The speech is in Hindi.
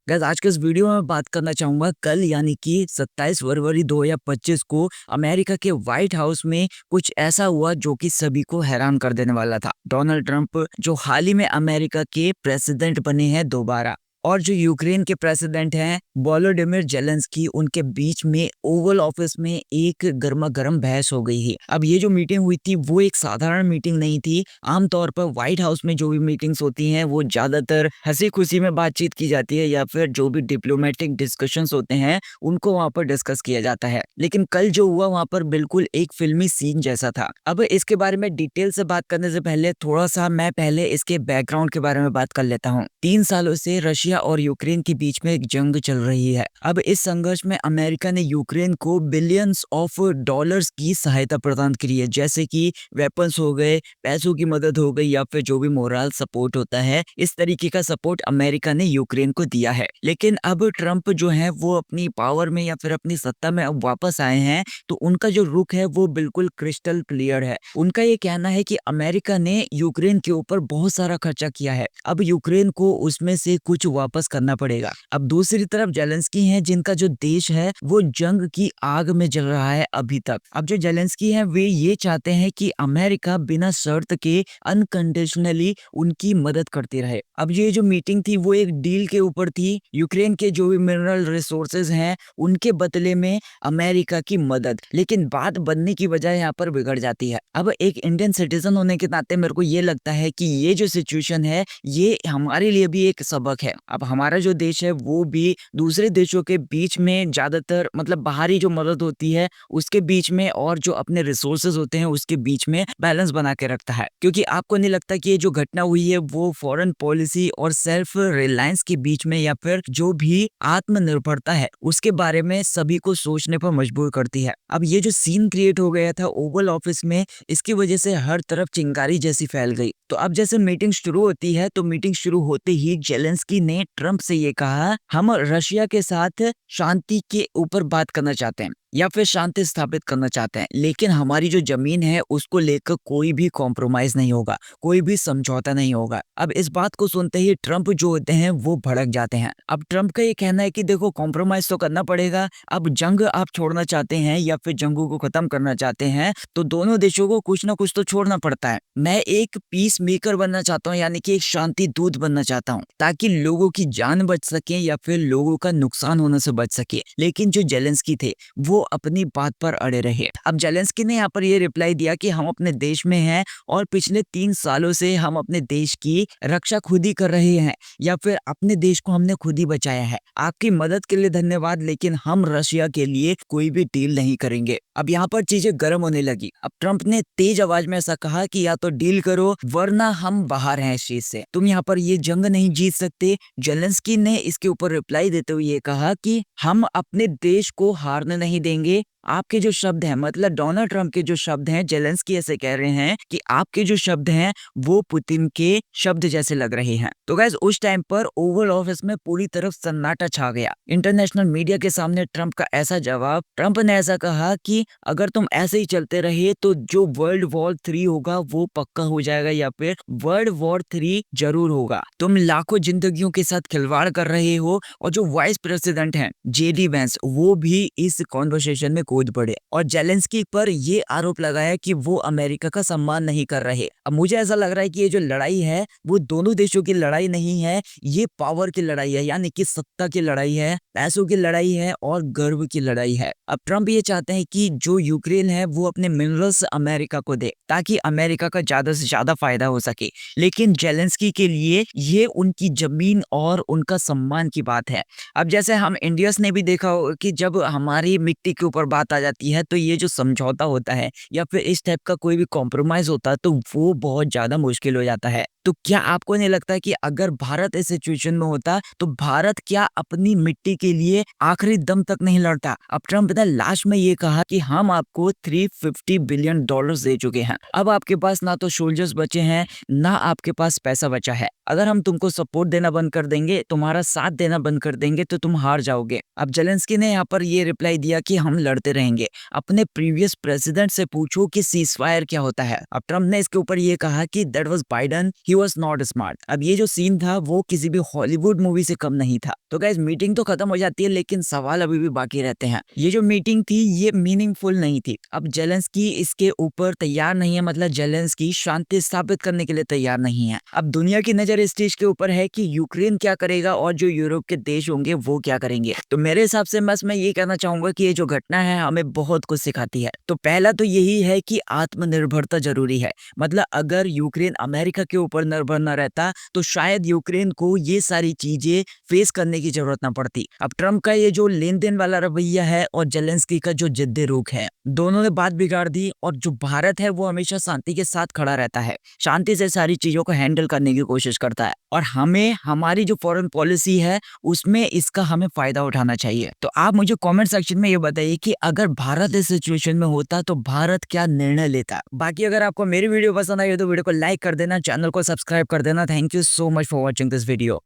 गाइस आज के इस वीडियो में मैं बात करना चाहूंगा कल यानी कि 27 फरवरी 2025 को अमेरिका के व्हाइट हाउस में कुछ ऐसा हुआ जो कि सभी को हैरान कर देने वाला था। डोनाल्ड ट्रंप जो हाल ही में अमेरिका के प्रेसिडेंट बने हैं दोबारा, और जो यूक्रेन के प्रेसिडेंट हैं वोलोडिमिर जेलेंस्की, उनके बीच में ओवल ऑफिस में एक गर्मा गर्म बहस हो गई है। अब ये जो मीटिंग हुई थी वो एक साधारण मीटिंग नहीं थी। आमतौर पर व्हाइट हाउस में जो भी मीटिंग्स होती हैं वो ज्यादातर हंसी खुशी में बातचीत की जाती है, या फिर जो भी डिप्लोमेटिक डिस्कशंस होते हैं उनको वहां पर डिस्कस किया जाता है। लेकिन कल जो हुआ वहां पर बिल्कुल एक फिल्मी सीन जैसा था। अब इसके बारे में डिटेल से बात करने से पहले थोड़ा सा मैं पहले इसके बैकग्राउंड के बारे में बात कर लेता हूँ। 3 सालों से रशिया और यूक्रेन के बीच में एक जंग चल रही है। अब इस संघर्ष में अमेरिका ने यूक्रेन को बिलियंस ऑफ डॉलर्स की सहायता प्रदान करी है, जैसे कि वेपन्स हो गए, पैसों की मदद हो गई, या फिर जो भी मोरल सपोर्ट होता है, इस तरीके का सपोर्ट अमेरिका ने यूक्रेन को दिया है। लेकिन अब ट्रंप जो है वो अपनी पावर में या फिर अपनी सत्ता में अब वापस आए हैं, तो उनका जो रुख है वो बिल्कुल क्रिस्टल क्लियर है। उनका ये कहना है कि अमेरिका ने यूक्रेन के ऊपर बहुत सारा खर्चा किया है, अब यूक्रेन को उसमें से कुछ वापस करना पड़ेगा। अब दूसरी तरफ जेलेंस्की हैं, जिनका जो देश है वो जंग की आग में जल रहा है अभी तक। अब जो जेलेंस्की हैं वे ये चाहते हैं कि अमेरिका बिना शर्त के अनकंडीशनली उनकी मदद करती रहे। अब ये जो मीटिंग थी वो एक डील के ऊपर थी, यूक्रेन के जो भी मिनरल रिसोर्सेज हैं उनके बदले में अमेरिका की मदद। लेकिन बात बनने की बजाय यहाँ पर बिगड़ जाती है। अब एक इंडियन सिटीजन होने के नाते मेरे को ये लगता है कि ये जो सिचुएशन है ये हमारे लिए भी एक सबक है। अब हमारा जो देश है वो भी दूसरे देशों के बीच में ज्यादातर मतलब बाहरी जो मदद होती है उसके बीच में और जो अपने रिसोर्सेज होते हैं उसके बीच में बैलेंस बना के रखता है। क्योंकि आपको नहीं लगता कि ये जो घटना हुई है वो फॉरेन पॉलिसी और सेल्फ रिलायंस के बीच में या फिर जो भी आत्मनिर्भरता है उसके बारे में सभी को सोचने पर मजबूर करती है। अब ये जो सीन क्रिएट हो गया था ओवल ऑफिस में, इसकी वजह से हर तरफ चिंगारी जैसी फैल गई। तो अब जैसे मीटिंग शुरू होती है तो मीटिंग शुरू होते ही जेलेंस्की ने ट्रंप से ये कहा, हम रशिया के साथ शांति के ऊपर बात करना चाहते हैं या फिर शांति स्थापित करना चाहते हैं, लेकिन हमारी जो जमीन है उसको लेकर कोई भी कॉम्प्रोमाइज नहीं होगा, कोई भी समझौता नहीं होगा। अब इस बात को सुनते ही ट्रंप जो होते हैं वो भड़क जाते हैं। अब ट्रंप का ये कहना है कि देखो कॉम्प्रोमाइज तो करना पड़ेगा। अब जंग आप छोड़ना चाहते हैं या फिर जंगों को खत्म करना चाहते हैं तो दोनों देशों को कुछ ना कुछ तो छोड़ना पड़ता है। मैं एक पीस मेकर बनना चाहता हूँ, यानी कि एक शांति दूत बनना चाहता हूँ, ताकि लोगों की जान बच सके या फिर लोगों का नुकसान होने से बच सके। लेकिन जो जेलेंस्की थे वो अपनी बात पर अड़े रहे। अब जेलेंस्की ने यहाँ पर ये रिप्लाई दिया कि हम अपने देश में हैं और पिछले 3 सालों से हम अपने देश की रक्षा खुद ही कर रहे हैं, या फिर अपने देश को हमने खुद ही बचाया है। आपकी मदद के लिए धन्यवाद, लेकिन हम रशिया के लिए कोई भी डील नहीं करेंगे। अब यहाँ पर चीजें गर्म होने लगी। अब ट्रंप ने तेज आवाज में ऐसा कहा कि या तो डील करो वरना हम बाहर हैं इस चीज से, तुम यहाँ पर ये जंग नहीं जीत सकते। जेलेंस्की ने इसके ऊपर रिप्लाई देते हुए ये कहा कि हम अपने देश को हारने नहीं देंगे। आपके जो शब्द हैं, मतलब डोनाल्ड ट्रंप के जो शब्द हैं, जेलेंस्की ऐसे कह रहे हैं कि आपके जो शब्द हैं वो पुतिन के शब्द जैसे लग रहे हैं। तो गाइस उस टाइम पर ओवल ऑफिस में पूरी तरफ सन्नाटा छा गया। इंटरनेशनल मीडिया के सामने ट्रंप का ऐसा जवाब, ट्रंप ने ऐसा कहा कि अगर तुम ऐसे ही चलते रहे तो जो वर्ल्ड वॉर 3 होगा वो पक्का हो जाएगा, या फिर वर्ल्ड वॉर 3 जरूर होगा। तुम लाखों जिंदगियों के साथ खिलवाड़ कर रहे हो। और जो वाइस प्रेसिडेंट हैं जेडी वेंस, वो भी इस कॉन्वर्सेशन में कूद पड़े और जेलेंस्की पर ये आरोप लगाया कि वो अमेरिका का सम्मान नहीं कर रहे। अब मुझे ऐसा लग रहा है कि ये जो लड़ाई है वो दोनों देशों की लड़ाई नहीं है, ये पावर की लड़ाई है, यानी कि सत्ता की लड़ाई है, पैसों की लड़ाई है और गर्व की लड़ाई है। अब ट्रंप ये चाहते हैं कि जो यूक्रेन है वो अपने मिनरल्स अमेरिका को दे ताकि अमेरिका का ज्यादा से ज्यादा फायदा हो सके। लेकिन जेलेंस्की के लिए ये उनकी जमीन और उनका सम्मान की बात है। अब जैसे हम इंडियंस ने भी देखा होगा कि जब हमारी मिट्टी के ऊपर बात आ जाती है तो ये जो समझौता होता है या फिर इस टाइप का कोई भी कॉम्प्रोमाइज होता है तो वो बहुत ज्यादा मुश्किल हो जाता है। तो क्या आपको नहीं लगता कि अगर भारत इस सिचुएशन में होता तो भारत क्या अपनी मिट्टी के के लिए आखिरी दम तक नहीं लड़ता। अब ट्रम्प ने लास्ट में ये कहा कि हम आपको $350 बिलियन दे चुके हैं, अब आपके पास ना तो सोल्जर्स बचे हैं ना आपके पास पैसा बचा है। अगर हम तुमको सपोर्ट देना बंद कर देंगे, तुम्हारा साथ देना बंद कर देंगे तो तुम हार जाओगे। अब जेलेंस्की ने यहाँ पर ये रिप्लाई दिया कि हम लड़ते रहेंगे, अपने प्रीवियस प्रेसिडेंट से पूछो कि सीजफायर क्या होता है। अब ट्रम्प ने इसके ऊपर ये कहा कि that was Biden, he was not smart. अब ये जो सीन था वो किसी भी हॉलीवुड मूवी से कम नहीं था। तो गाइस मीटिंग तो खत्म हो जाती है लेकिन सवाल अभी भी बाकी रहते हैं। ये जो मीटिंग थी ये मीनिंगफुल नहीं थी। अब जेलेंस्की इसके ऊपर तैयार नहीं है, मतलब जेलेंस्की शांति स्थापित करने के लिए तैयार नहीं है। अब दुनिया की नजर इस चीज के ऊपर है कि यूक्रेन क्या करेगा और जो यूरोप के देश होंगे वो क्या करेंगे। तो मेरे हिसाब से बस मैं ये कहना चाहूंगा कि ये जो घटना है हमें बहुत कुछ सिखाती है। तो पहला तो यही है कि आत्मनिर्भरता जरूरी है। मतलब अगर यूक्रेन अमेरिका के ऊपर निर्भर न रहता तो शायद यूक्रेन को ये सारी चीजें फेस करने की जरूरत न पड़ती। अब ट्रम्प का ये जो लेन देन वाला रवैया है और जेलेंस्की का जो जिद्दी रुख है, दोनों ने बात बिगाड़ दी। और जो भारत है वो हमेशा शांति के साथ खड़ा रहता है, शांति से सारी चीजों को हैंडल करने की कोशिश करता है और हमें हमारी जो फॉरेन पॉलिसी है उसमें इसका हमें फायदा उठाना चाहिए। तो आप मुझे कमेंट सेक्शन में ये बताइए कि अगर भारत इस सिचुएशन में होता तो भारत क्या निर्णय लेता। बाकी अगर आपको मेरी वीडियो पसंद आई हो तो वीडियो को लाइक कर देना, चैनल को सब्सक्राइब कर देना। Thank you so much for watching this video.